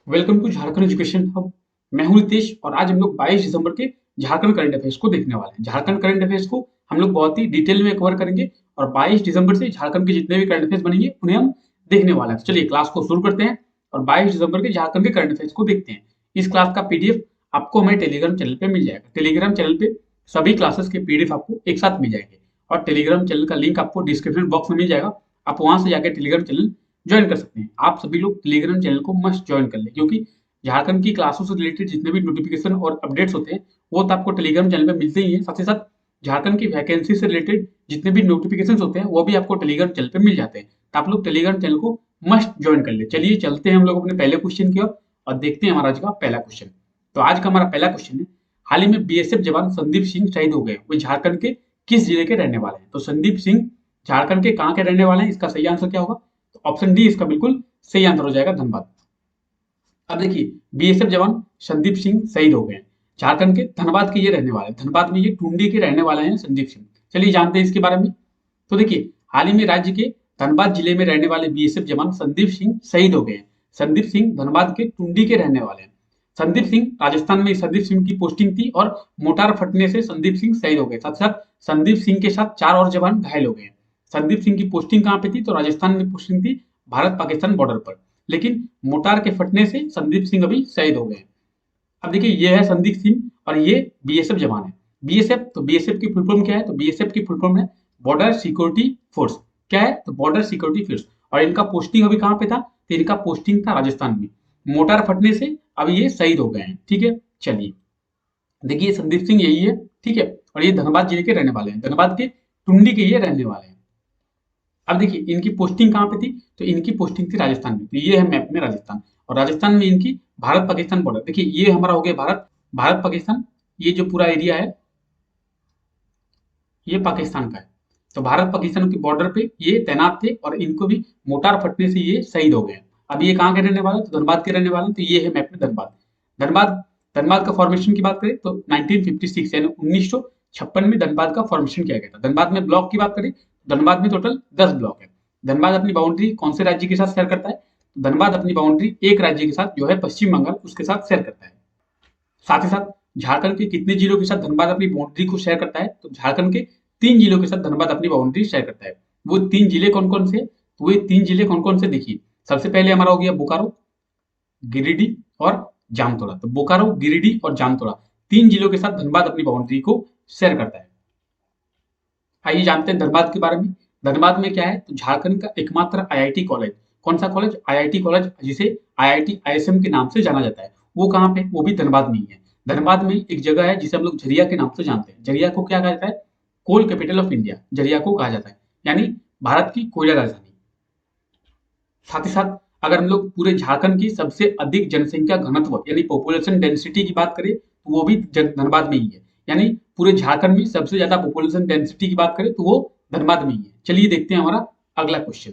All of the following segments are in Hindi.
Welcome to Jharkhand education hub. मैं हूं रितेश और आज हम लोग 22 दिसंबर के झारखंड करंट अफेयर्स को देखने वाले हैं। झारखंड करंट अफेयर्स को हम लोग बहुत ही डिटेल में कवर करेंगे और 22 दिसंबर से झारखंड के जितने भी करंट अफेयर्स बनेंगे उन्हें हम देखने वाले हैं। तो चलिए क्लास को शुरू करते हैं और 22 दिसंबर के झारखंड के करंट अफेयर्स को देखते हैं। इस क्लास का पीडीएफ आपको हमारे टेलीग्राम चैनल पे मिल जाएगा। टेलीग्राम चैनल पे सभी क्लासेस के पीडीएफ आपको एक साथ मिल जाएंगे और टेलीग्राम चैनल का लिंक आपको डिस्क्रिप्शन बॉक्स में मिल जाएगा। आप वहां से जाकर टेलीग्राम चैनल ज्वाइन कर सकते हैं। आप सभी लोग टेलीग्राम चैनल को मस्ट ज्वाइन कर लें क्योंकि झारखंड की क्लासों से रिलेटेड जितने भी नोटिफिकेशन और अपडेट्स होते हैं वो तो आपको टेलीग्राम चैनल पे मिलते ही हैं। साथ ही साथ झारखंड की वैकेंसी से रिलेटेड जितने भी नोटिफिकेशन होते हैं वो भी आपको टेलीग्राम चैनल पे मिल जाते हैं। तो आप लोग टेलीग्राम चैनल को मस्ट ज्वाइन कर ले। चलिए चलते हैं हम लोग अपने पहले क्वेश्चन की ओर और देखते हैं हमारा आज का पहला क्वेश्चन। तो आज का हमारा पहला क्वेश्चन है, हाल ही में बीएसएफ जवान संदीप सिंह शहीद हो गए, वो झारखंड के किस जिले के रहने वाले हैं? तो संदीप सिंह झारखंड के कहाँ के रहने वाले हैं? इसका सही आंसर क्या होगा? तो ऑप्शन डी इसका बिल्कुल सही आंसर हो जाएगा, धनबाद। अब देखिए बीएसएफ जवान संदीप सिंह शहीद हो गए हैं, झारखंड के धनबाद के ये रहने वाले हैं। धनबाद में ये टुंडी के रहने वाले हैं संदीप सिंह। चलिए जानते हैं इसके बारे में। तो देखिए हाल ही में राज्य के धनबाद जिले में रहने वाले बीएसएफ जवान संदीप सिंह शहीद हो गए हैं। संदीप सिंह धनबाद के टुंडी के रहने वाले हैं। संदीप सिंह राजस्थान में संदीप सिंह की पोस्टिंग थी और मोटार फटने से संदीप सिंह शहीद हो गए। साथ साथ संदीप सिंह के साथ 4 और जवान घायल हो गए। संदीप सिंह की पोस्टिंग कहाँ पे थी? तो राजस्थान में पोस्टिंग थी, भारत पाकिस्तान बॉर्डर पर। लेकिन मोटार के फटने से संदीप सिंह अभी शहीद हो गए। अब देखिए ये है संदीप सिंह और ये बीएसएफ जवान है। बीएसएफ, तो बीएसएफ की फुल फॉर्म क्या है? तो बीएसएफ की फुल फॉर्म है बॉर्डर सिक्योरिटी फोर्स। क्या है? तो बॉर्डर सिक्योरिटी फोर्स। और इनका पोस्टिंग अभी कहाँ पे था? तो इनका पोस्टिंग था राजस्थान में। मोटार फटने से अभी ये शहीद हो गए हैं। ठीक है, चलिए देखिए संदीप सिंह यही है। ठीक है, और ये धनबाद जिले के रहने वाले हैं, धनबाद के टुंडी के ये रहने वाले हैं। अब देखिए इनकी पोस्टिंग कहाँ पे थी? तो इनकी पोस्टिंग थी राजस्थान में। तो ये है मैप में राजस्थान, और राजस्थान में इनकी भारत पाकिस्तान बॉर्डर। देखिए ये हमारा हो गया भारत, भारत पाकिस्तान, ये जो पूरा एरिया है ये पाकिस्तान का है। तो भारत पाकिस्तान के बॉर्डर पे ये तैनात थे और इनको भी मोटार फटने से ये शहीद हो गए। अब ये कहाँ के रहने वाले? तो धनबाद के रहने वाले। तो ये है मैप में धनबाद। धनबाद, धनबाद का फॉर्मेशन की बात करें तो 1956 यानी 1956 में धनबाद का फॉर्मेशन किया गया था। धनबाद में ब्लॉक की बात करें, धनबाद में टोटल 10 ब्लॉक है। धनबाद अपनी बाउंड्री कौन से राज्य के साथ शेयर करता है? धनबाद अपनी बाउंड्री एक राज्य के साथ जो है पश्चिम बंगाल, उसके साथ शेयर करता है। साथ ही साथ झारखंड के कितने जिलों के साथ धनबाद अपनी बाउंड्री को शेयर करता है? तो झारखंड के 3 जिलों के साथ धनबाद अपनी बाउंड्री शेयर करता है। वो 3 जिले कौन कौन से? तो वो 3 जिले कौन कौन से देखिए, सबसे पहले हमारा हो गया बोकारो, गिरिडीह और जामतोड़ा। तो बोकारो, गिरिडीह और जामतोड़ा 3 जिलों के साथ धनबाद अपनी बाउंड्री को शेयर करता है। आइए जानते हैं धनबाद के बारे में। धनबाद में क्या है? तो झारखंड का एकमात्र आईआईटी कॉलेज। कौन सा कॉलेज? आईआईटी कॉलेज, जिसे आईआईटी आईएसएम के नाम से जाना जाता है। वो कहाँ पे? वो भी धनबाद में ही है। धनबाद में एक जगह है जिसे हम लोग झरिया के नाम से जानते हैं। झरिया को क्या कहा जाता है? कोल कैपिटल ऑफ इंडिया, झरिया को कहा जाता है, यानी भारत की कोयला राजधानी। साथ ही साथ अगर हम लोग पूरे झारखंड की सबसे अधिक जनसंख्या घनत्व यानी पॉपुलेशन डेंसिटी की बात करें तो वो भी धनबाद में ही है। यानी पूरे झारखंड में सबसे ज्यादा पॉपुलेशन डेंसिटी की बात करें तो वो धनबाद में ही है। चलिए देखते हैं हमारा अगला क्वेश्चन।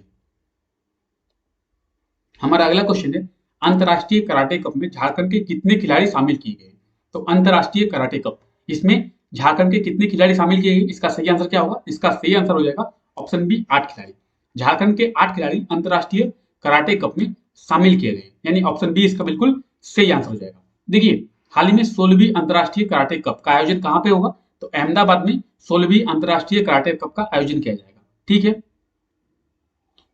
हमारा अगला क्वेश्चन है, अंतरराष्ट्रीय कराटे कप में झारखंड के कितने खिलाड़ी शामिल किए गए? तो अंतरराष्ट्रीय कराटे कप, इसमें झारखंड के कितने खिलाड़ी शामिल किए गए? इसका सही आंसर क्या होगा? इसका सही आंसर हो जाएगा ऑप्शन बी, 8 खिलाड़ी। झारखंड के 8 खिलाड़ी अंतरराष्ट्रीय कराटे कप में शामिल किए गए, यानी ऑप्शन बी इसका बिल्कुल सही आंसर हो जाएगा। देखिए हाल ही में 16वीं अंतरराष्ट्रीय कराटे कप का आयोजन कहाँ पे होगा? तो अहमदाबाद में 16वीं अंतरराष्ट्रीय कराटे कप का आयोजन किया जाएगा। ठीक है,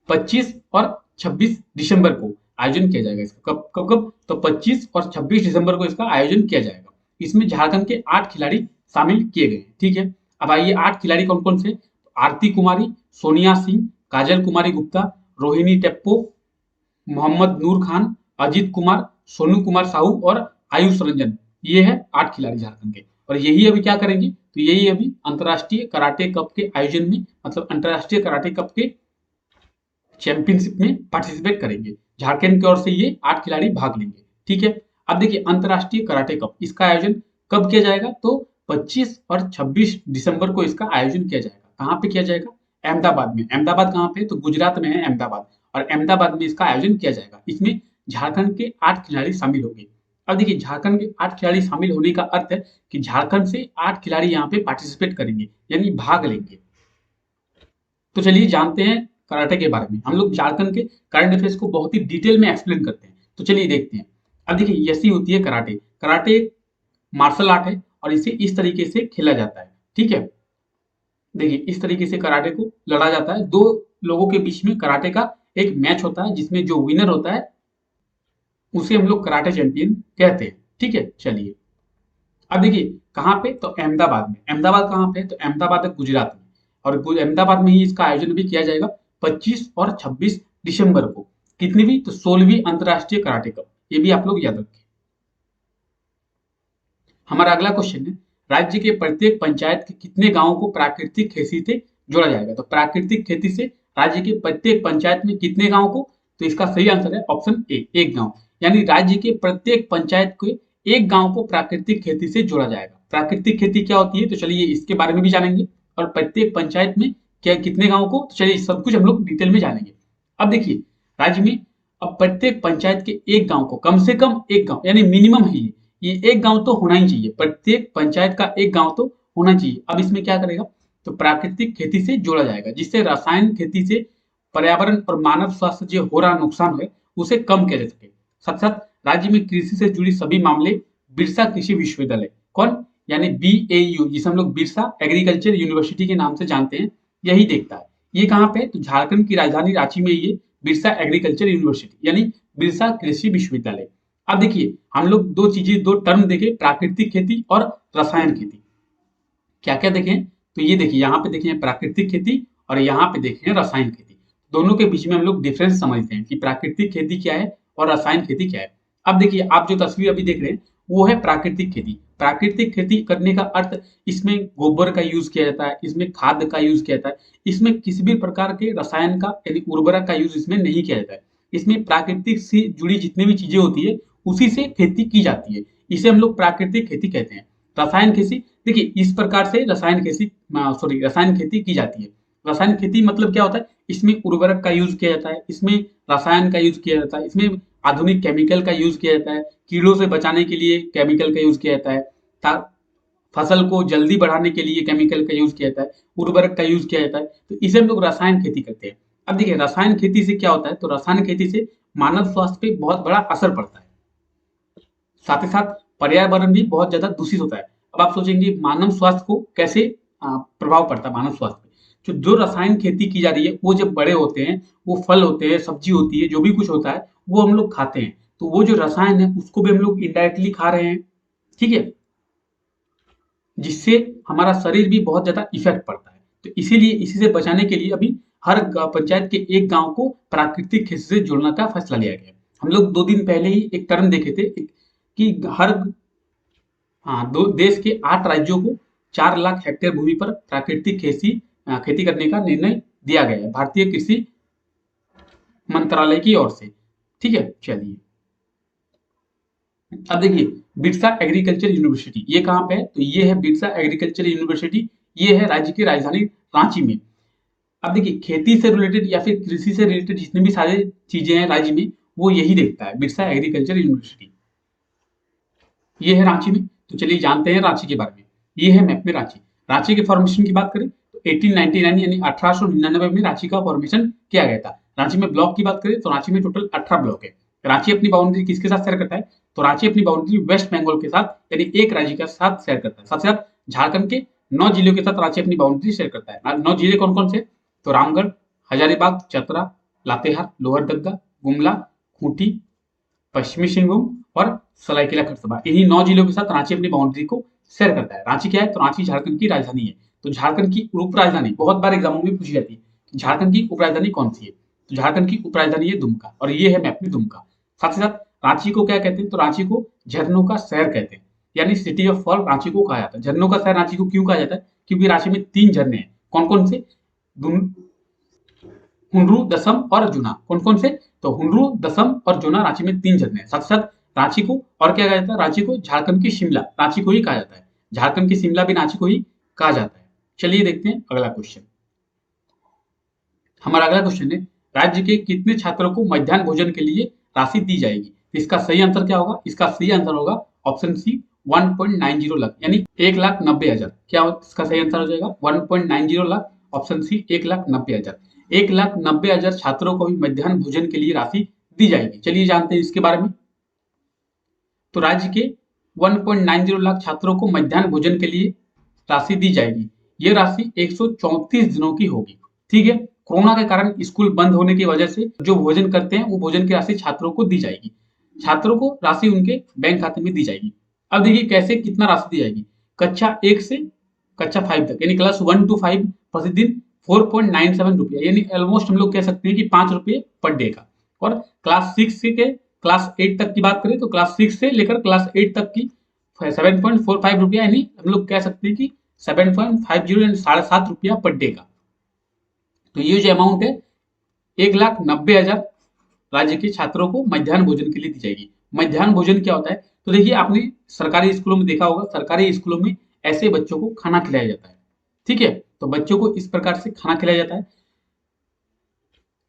25 और 26 दिसंबर को आयोजन किया जाएगा इसका। कब कब कब? तो 25 और 26 दिसंबर को इसका आयोजन किया जाएगा। इसमें झारखंड के 8 खिलाड़ी शामिल किए गए। ठीक है, अब आइए 8 खिलाड़ी कौन कौन से? आरती कुमारी, सोनिया सिंह, काजल कुमारी गुप्ता, रोहिणी टेप्पो, मोहम्मद नूर खान, अजीत कुमार, सोनू कुमार साहू और आयुष रंजन। ये है 8 खिलाड़ी झारखंड के, और यही अभी क्या करेंगे? तो यही अभी अंतरराष्ट्रीय कराटे कप के आयोजन में, मतलब अंतरराष्ट्रीय कराटे कप के चैंपियनशिप में पार्टिसिपेट करेंगे। झारखंड की ओर से ये 8 खिलाड़ी भाग लेंगे। ठीक है, अब देखिए अंतरराष्ट्रीय कराटे कप, इसका आयोजन कब किया जाएगा? तो 25 और 26 दिसंबर को इसका आयोजन किया जाएगा। कहाँ पे किया जाएगा? अहमदाबाद में। अहमदाबाद कहाँ पे? तो गुजरात में है अहमदाबाद, और अहमदाबाद में इसका आयोजन किया जाएगा। इसमें झारखंड के 8 खिलाड़ी शामिल होंगे। अब देखिए झारखंड के 8 खिलाड़ी शामिल होने का अर्थ है कि झारखंड से 8 खिलाड़ी यहाँ पे पार्टिसिपेट करेंगे, यानी भाग लेंगे। तो चलिए जानते हैं कराटे के बारे में। हम लोग झारखंड के करंट अफेयर्स को बहुत ही डिटेल में एक्सप्लेन करते हैं। तो चलिए देखते हैं। अब देखिए ऐसी होती है कराटे। कराटे मार्शल आर्ट है और इसे इस तरीके से खेला जाता है, ठीक है? देखिए इस तरीके से कराटे को लड़ा जाता है। 2 लोगों के बीच में कराटे का एक मैच होता है जिसमें जो विनर होता है उसे हम लोग कराटे चैंपियन कहते हैं, ठीक है? चलिए, अब देखिए कहाँ पे? तो अहमदाबाद में। अहमदाबाद कहाँ पे है? तो अहमदाबाद है गुजरात में और अहमदाबाद में ही इसका आयोजन भी किया जाएगा 25 और 26 दिसंबर को। कितनीवीं? तो 16वीं अंतर्राष्ट्रीय कराटे कप। ये भी आप लोग याद रखें। हमारा अगला क्वेश्चन है, राज्य के प्रत्येक पंचायत के कितने गांवों को प्राकृतिक खेती से जोड़ा जाएगा? तो प्राकृतिक खेती से राज्य के प्रत्येक पंचायत में कितने गांव को? तो इसका सही आंसर है ऑप्शन ए, एक गांव। यानी राज्य के प्रत्येक पंचायत के एक गांव को प्राकृतिक खेती से जोड़ा जाएगा। प्राकृतिक खेती क्या होती है? तो चलिए इसके बारे में भी जानेंगे और प्रत्येक पंचायत में क्या कितने गांव को, तो चलिए सब कुछ हम लोग डिटेल में जानेंगे। अब देखिए राज्य में अब प्रत्येक पंचायत के एक गांव को, कम से कम एक गांव, यानी मिनिमम है ये एक गांव तो होना ही चाहिए। प्रत्येक पंचायत का एक गांव तो होना चाहिए। अब इसमें क्या करेगा? तो प्राकृतिक खेती से जोड़ा जाएगा जिससे रासायनिक खेती से पर्यावरण और मानव स्वास्थ्य जो हो रहा नुकसान है उसे कम किया जा सके। साथ साथ राज्य में कृषि से जुड़ी सभी मामले बिरसा कृषि विश्वविद्यालय, कौन? यानी BAU, जिसे हम लोग बिरसा एग्रीकल्चर यूनिवर्सिटी के नाम से जानते हैं, यही देखता है। ये कहाँ पे? तो झारखंड की राजधानी रांची में ये बिरसा एग्रीकल्चर यूनिवर्सिटी यानी बिरसा कृषि विश्वविद्यालय। अब देखिए हम लोग दो चीजें, दो टर्म देखे, प्राकृतिक खेती और रसायन खेती। क्या क्या देखें? तो ये देखिए यहाँ पे देखें प्राकृतिक खेती और यहाँ पे देखें रसायन खेती। दोनों के बीच में हम लोग डिफरेंस समझते हैं कि प्राकृतिक खेती क्या है और रसायन खेती क्या है। अब देखिए आप जो तस्वीर अभी देख रहे हैं वो है प्राकृतिक खेती। प्राकृतिक खेती करने का अर्थ, इसमें गोबर का यूज किया जाता है, इसमें खाद का यूज किया जाता है, इसमें किसी भी प्रकार के रसायन का यानी उर्वरक का यूज इसमें नहीं किया जाता है। इसमें प्राकृतिक से जुड़ी जितनी भी चीजें होती है उसी से खेती की जाती है। इसे हम लोग प्राकृतिक खेती कहते हैं। रसायन खेती, देखिए इस प्रकार से रसायन खेती की जाती है। रसायन खेती मतलब क्या होता है? इसमें उर्वरक का यूज किया जाता है, इसमें रसायन का यूज किया जाता है, इसमें आधुनिक केमिकल का यूज किया जाता है, कीड़ों से बचाने के लिए केमिकल का यूज किया जाता है, फसल को जल्दी बढ़ाने के लिए केमिकल का यूज किया जाता है, उर्वरक का यूज किया जाता है। तो इसे हम लोग रसायन खेती करते हैं। अब देखिए रसायन खेती से क्या होता है? तो रसायन खेती से मानव स्वास्थ्य पे बहुत बड़ा असर पड़ता है। साथ ही साथ पर्यावरण भी बहुत ज्यादा दूषित होता है। अब आप सोचेंगे मानव स्वास्थ्य को कैसे प्रभाव पड़ता है मानव स्वास्थ्य पे? जो रसायन खेती की जा रही है वो जब बड़े होते हैं, वो फल होते हैं, सब्जी होती है, जो भी कुछ होता है वो हम लोग खाते हैं, तो वो जो रसायन है उसको भी हम लोग इनडायरेक्टली खा रहे हैं, ठीक है? जिससे हमारा शरीर भी बहुत ज्यादा इफेक्ट पड़ता है। तो इसीलिए इसी से बचाने के लिए अभी हर पंचायत के एक गांव को प्राकृतिक खेती से जोड़ने का फैसला लिया गया। हम लोग 2 दिन पहले ही एक टर्म देखे थे कि हर देश के 8 राज्यों को 4 लाख हेक्टेयर भूमि पर प्राकृतिक खेती करने का निर्णय दिया गया है भारतीय कृषि मंत्रालय की ओर से, ठीक है? चलिए अब देखिए बिरसा एग्रीकल्चर यूनिवर्सिटी ये कहाँ पे है? तो ये है बिरसा एग्रीकल्चर यूनिवर्सिटी, ये है राज्य की राजधानी रांची में। अब देखिए खेती से रिलेटेड या फिर कृषि से रिलेटेड जितनी भी सारी चीजें हैं राज्य में वो यही देखता है, बिरसा एग्रीकल्चर यूनिवर्सिटी। ये है रांची में। तो चलिए जानते हैं रांची के बारे में। ये है मैप में रांची। रांची के फॉर्मेशन की बात करें तो 1899 यानी 1899 में रांची का फॉर्मेशन किया गया था। रांची में ब्लॉक की बात करें तो रांची में टोटल 18 ब्लॉक है। रांची अपनी बाउंड्री किसके साथ शेयर करता है? तो रांची अपनी बाउंड्री वेस्ट बंगाल के साथ यानी एक राज्य के साथ शेयर करता है। साथ ही साथ झारखंड के 9 जिलों के साथ रांची अपनी बाउंड्री शेयर करता है। 9 जिले कौन कौन से? तो रामगढ़, हजारीबाग, चतरा, लातेहार, लोहरदगा, गुमला, खूंटी, पश्चिमी सिंहभूम और सरायकेला खरसावां, इन्हीं 9 जिलों के साथ रांची अपनी बाउंड्री को शेयर करता है। रांची क्या है? तो रांची झारखंड की राजधानी है। तो झारखंड की उप राजधानी बहुत बार एग्जामों में पूछी जाती है, झारखंड की उप राजधानी कौन सी है? तो झारखंड की उप राजधानी है दुमका और ये है मैप में दुमका। साथ ही साथ रांची को क्या कहते हैं? तो रांची को झरनों का शहर कहते हैं, यानी सिटी ऑफ फॉल रांची को कहा जाता है। झरनों का शहर रांची को क्यों कहा जाता है? क्योंकि रांची में 3 झरने हैं। कौन कौन से? हुनरू, दसम और जूना। कौन कौन से? तो हुनरू, दसम और जूना रांची में 3 झरने हैं। साथ साथ रांची को और क्या कहा जाता है? रांची को झारखंड की शिमला रांची को ही कहा जाता है। झारखंड की शिमला भी रांची को ही कहा जाता है। चलिए देखते हैं अगला क्वेश्चन। हमारा अगला क्वेश्चन है राज्य के कितने छात्रों को मध्याह्न भोजन के लिए राशि दी जाएगी? इसका सही आंसर क्या होगा? इसका सही आंसर होगा ऑप्शन सी 1.90 लाख यानी 1,90,000। क्या इसका सही आंसर हो जाएगा? 1.90 लाख, ऑप्शन सी 1,90,000। 1,90,000 छात्रों को भी मध्याह्न भोजन के लिए राशि दी जाएगी। चलिए जानते हैं इसके बारे में। तो राज्य के 1.90 लाख छात्रों को मध्याह्न भोजन के लिए राशि दी जाएगी। ये राशि 134 दिनों की होगी। ठीक है, कोरोना के कारण स्कूल बंद होने की वजह से जो भोजन करते हैं वो भोजन की राशि छात्रों को दी जाएगी। छात्रों को राशि उनके बैंक खाते में दी जाएगी। अब देखिए कैसे कितना राशि दी जाएगी। कक्षा 1 से कक्षा 5 तक यानी क्लास 1 to 5 प्रतिदिन 4.97 रुपया यानी ऑलमोस्ट हम लोग कह सकते हैं कि 5 रुपये पर डे का। और क्लास 6 से के क्लास 8 तक की बात करें तो क्लास 6 से लेकर क्लास 8 तक की 7.45 रुपया यानी हम लोग कह सकते हैं कि 7.50 यानी 7.5 रुपया पर डे का। तो ये जो अमाउंट है 1,90,000 राज्य के छात्रों को मध्याह्न भोजन के लिए दी जाएगी। मध्याह्न भोजन क्या होता है? तो देखिए आपने सरकारी स्कूलों में देखा होगा, सरकारी स्कूलों में ऐसे बच्चों को खाना खिलाया जाता है। ठीक है, तो बच्चों को इस प्रकार से खाना खिलाया जाता है।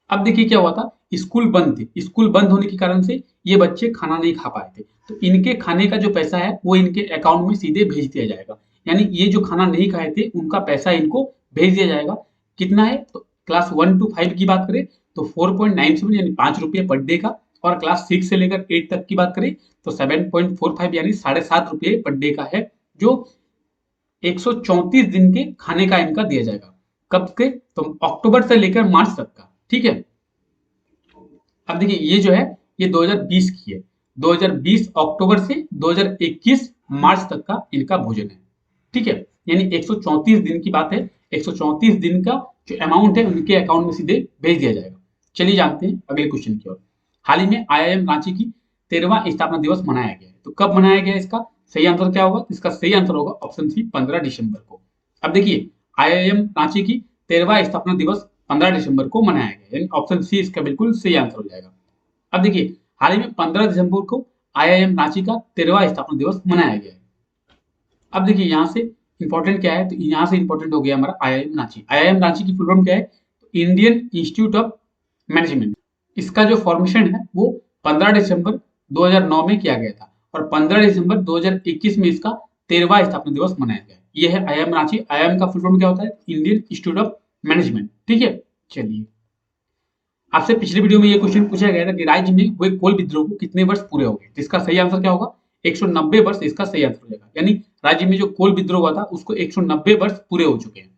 अब देखिए क्या हुआ था, स्कूल बंद थे, स्कूल बंद होने के कारण से ये बच्चे खाना नहीं खा पाए थे, तो इनके खाने का जो पैसा है वो इनके अकाउंट में सीधे भेज दिया जाएगा। यानी ये जो खाना नहीं खाए थे उनका पैसा इनको भेज दिया जाएगा। कितना है? तो क्लास 1 to 5 की बात करें तो 4.97 यानी 5 रुपये पर डे का, और क्लास 6 से लेकर 8 तक की बात करें तो 7.45 यानी 7.5 रुपये पर डे का है, जो 134 दिन के खाने का इनका दिया जाएगा। कब के? तो अक्टूबर से लेकर मार्च तक का। ठीक है, अब देखिए ये जो है ये 2020 की है, 2020 अक्टूबर से 2021 मार्च तक का इनका भोजन है। ठीक है, यानी 134 दिन की बात है, 134 दिन का जो अमाउंट है उनके अकाउंट में सीधे भेज दिया जाएगा। चलिए जानते हैं अगले क्वेश्चन की ओर। हाल ही में आईआईएम रांची की 13वां स्थापना दिवस मनाया गया है, तो कब मनाया गया इसका सही आंसर क्या होगा? इसका सही आंसर होगा ऑप्शन सी 15 दिसंबर को। अब देखिए आईआईएम रांची की 13वां स्थापना दिवस 15 दिसंबर को मनाया गया, यानी ऑप्शन सी इसका बिल्कुल सही आंसर हो जाएगा। अब देखिए हाल ही में 15 दिसंबर को आईआईएम रांची का 13वां स्थापना दिवस मनाया गया है। अब देखिए यहाँ से इंपॉर्टेंट क्या है, तो यहाँ से इंपॉर्टेंट हो गया हमारा आईआईएम रांची। आईआईएम रांची की फुल फॉर्म क्या है? तो इंडियन इंस्टीट्यूट ऑफ मैनेजमेंट। इसका जो फॉर्मेशन है वो 15 दिसंबर 2009 में किया गया था, और 15 दिसंबर 2021 में इसका 13वां स्थापना दिवस मनाया गया। ये है आईआईएम रांची। आईआईएम का फुल फॉर्म क्या होता है? Indian institute of management. ठीक है, चलिए आपसे पिछले वीडियो में ये क्वेश्चन पूछा गया था कि राज्य में हुए कोल विद्रोह को कितने वर्ष पूरे हो गए, तो इसका सही आंसर क्या होगा? 190 वर्ष इसका सही आंसर हो जाएगा। यानी राज्य में जो कोल विद्रोह हुआ था उसको 190 वर्ष पूरे हो चुके हैं।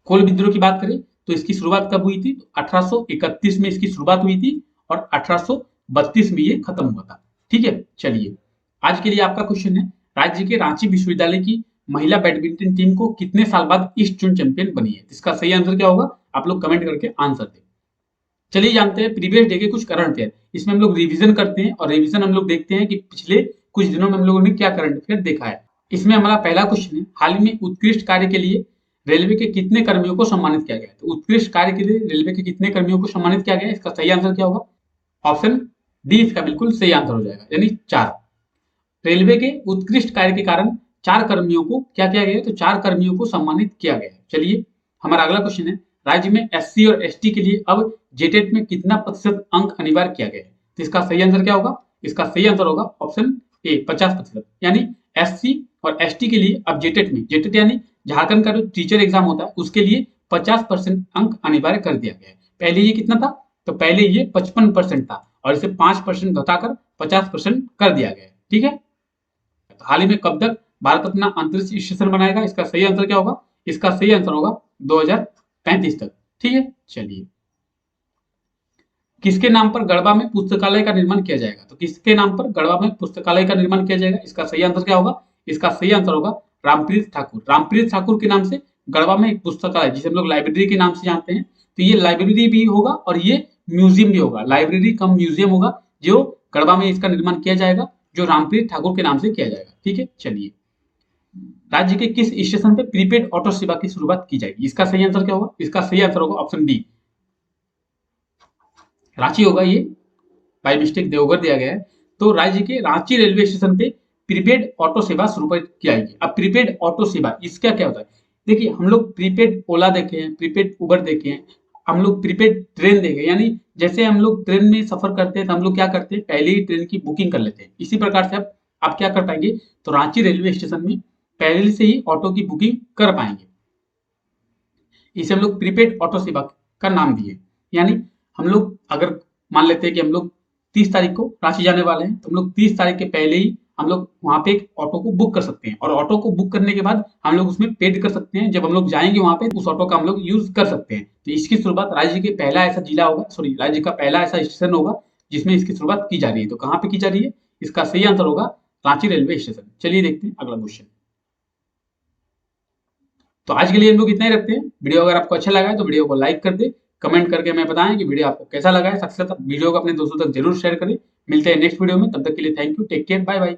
कोल विद्रोह की बात करें तो इसकी शुरुआत कब हुई थी? तो 1831 में इसकी शुरुआत हुई थी और 1832 में ये खत्म हुआ था। ठीक है, चलिए आज के लिए आपका क्वेश्चन है, राज्य के रांची विश्वविद्यालय की महिला बैडमिंटन टीम को कितने साल बाद ईस्ट जोन चैंपियन बनी है? इसका सही आंसर क्या होगा? आप लोग कमेंट करके आंसर दें। चलिए जानते हैं प्रीवियस डे के कुछ करंट अफेयर। इसमें हम लोग रिवीजन करते हैं और रिवीजन हम लोग देखते हैं कि पिछले कुछ दिनों में हम लोगों ने क्या करंट अफेयर देखा है। इसमें हमारा पहला क्वेश्चन है, हाल ही में उत्कृष्ट कार्य के लिए रेलवे के कितने कर्मियों को सम्मानित किया गया? तो उत्कृष्ट कार्य के लिए रेलवे के कितने कर्मियों को सम्मानित किया गया? इसका सही आंसर क्या होगा? ऑप्शन डी इसका बिल्कुल सही आंसर हो जाएगा, यानी 4। रेलवे के उत्कृष्ट कार्य के कारण 4 कर्मियों को क्या किया गया? तो 4 कर्मियों को सम्मानित किया गया। चलिए हमारा अगला क्वेश्चन है, राज्य में एससी और एसटी के लिए अब जेटेट में कितना प्रतिशत अंक अनिवार्य किया गया है? तो इसका सही आंसर क्या होगा? इसका सही आंसर होगा ऑप्शन ए 50%। यानी एससी और एसटी के लिए अब जेटेट में, जेटेट यानी झारखंड का जो टीचर एग्जाम होता है उसके लिए 50% अंक अनिवार्य कर दिया गया है। पहले ये कितना था? तो पहले ये 55% था और इसे 5% घटाकर 50% कर दिया गया है। ठीक है, हाल ही में कब तक भारत अपना अंतरिक्ष स्टेशन बनाएगा? इसका सही आंसर क्या होगा? इसका सही आंसर होगा 2035 तक। ठीक है, चलिए किसके नाम पर गढ़वा में पुस्तकालय का निर्माण किया जाएगा? तो किसके नाम पर गढ़वा में पुस्तकालय का निर्माण किया जाएगा? इसका सही आंसर क्या होगा? इसका सही आंसर होगा रामप्रीत ठाकुर। रामप्रीत ठाकुर के नाम से गढ़वा में एक पुस्तकालय, जिसे हम लोग लाइब्रेरी के नाम से जानते हैं, तो ये लाइब्रेरी भी होगा और ये म्यूजियम भी होगा। लाइब्रेरी कम म्यूजियम होगा जो गढ़वा में इसका निर्माण किया जाएगा, जो रामप्रीत ठाकुर के नाम से किया जाएगा। ठीक है, चलिए राज्य के किस स्टेशन पे प्रीपेड ऑटो सेवा की शुरुआत की जाएगी? इसका सही आंसर क्या होगा? इसका सही आंसर होगा ऑप्शन डी रांची होगा। ये बाय मिस्टेक देवघर दिया गया है। तो राज्य के रांची रेलवे स्टेशन पे प्रीपेड ऑटो सेवा शुरू की जाएगी। अब प्रीपेड ऑटो सेवा इसका क्या होता है? देखिए हम लोग प्रीपेड ओला देखे हैं, प्रीपेड उबर देखे हैं, हम लोग प्रीपेड ट्रेन देखे, यानी जैसे हम लोग ट्रेन में सफर करते हैं तो हम लोग क्या करते हैं? पहले ही ट्रेन की बुकिंग कर लेते हैं। इसी प्रकार से आप क्या कर पाएंगे? तो रांची रेलवे स्टेशन में पहले से ही ऑटो की बुकिंग कर पाएंगे। इसे हम लोग प्रीपेड ऑटो सेवा का नाम दिए। यानी हम लोग अगर मान लेते हैं कि हम लोग 30 तारीख को रांची जाने वाले हैं, तो हम लोग 30 तारीख के पहले ही हम लोग वहाँ पे एक ऑटो को बुक कर सकते हैं, और ऑटो को बुक करने के बाद हम लोग उसमें पेड कर सकते हैं। जब हम लोग जाएँगे वहाँ पे, उस ऑटो का हम लोग यूज़ कर सकते हैं। तो इसकी शुरुआत राज्य के पहला ऐसा जिला होगा, सॉरी राज्य का पहला ऐसा स्टेशन होगा जिसमें इसकी शुरुआत की जा रही है। तो कहाँ पे की जा रही है? इसका सही आंसर होगा रांची रेलवे स्टेशन। चलिए देखते हैं अगला क्वेश्चन। तो आज के लिए हम लोग इतना ही रखते हैं। वीडियो अगर आपको अच्छा लगा है तो वीडियो को लाइक कर दे, कमेंट करके हमें बताएं कि वीडियो आपको कैसा लगा है। साथ ही साथ वीडियो को अपने दोस्तों तक जरूर शेयर करें। मिलते हैं नेक्स्ट वीडियो में, तब तक के लिए thank you, take care, bye bye.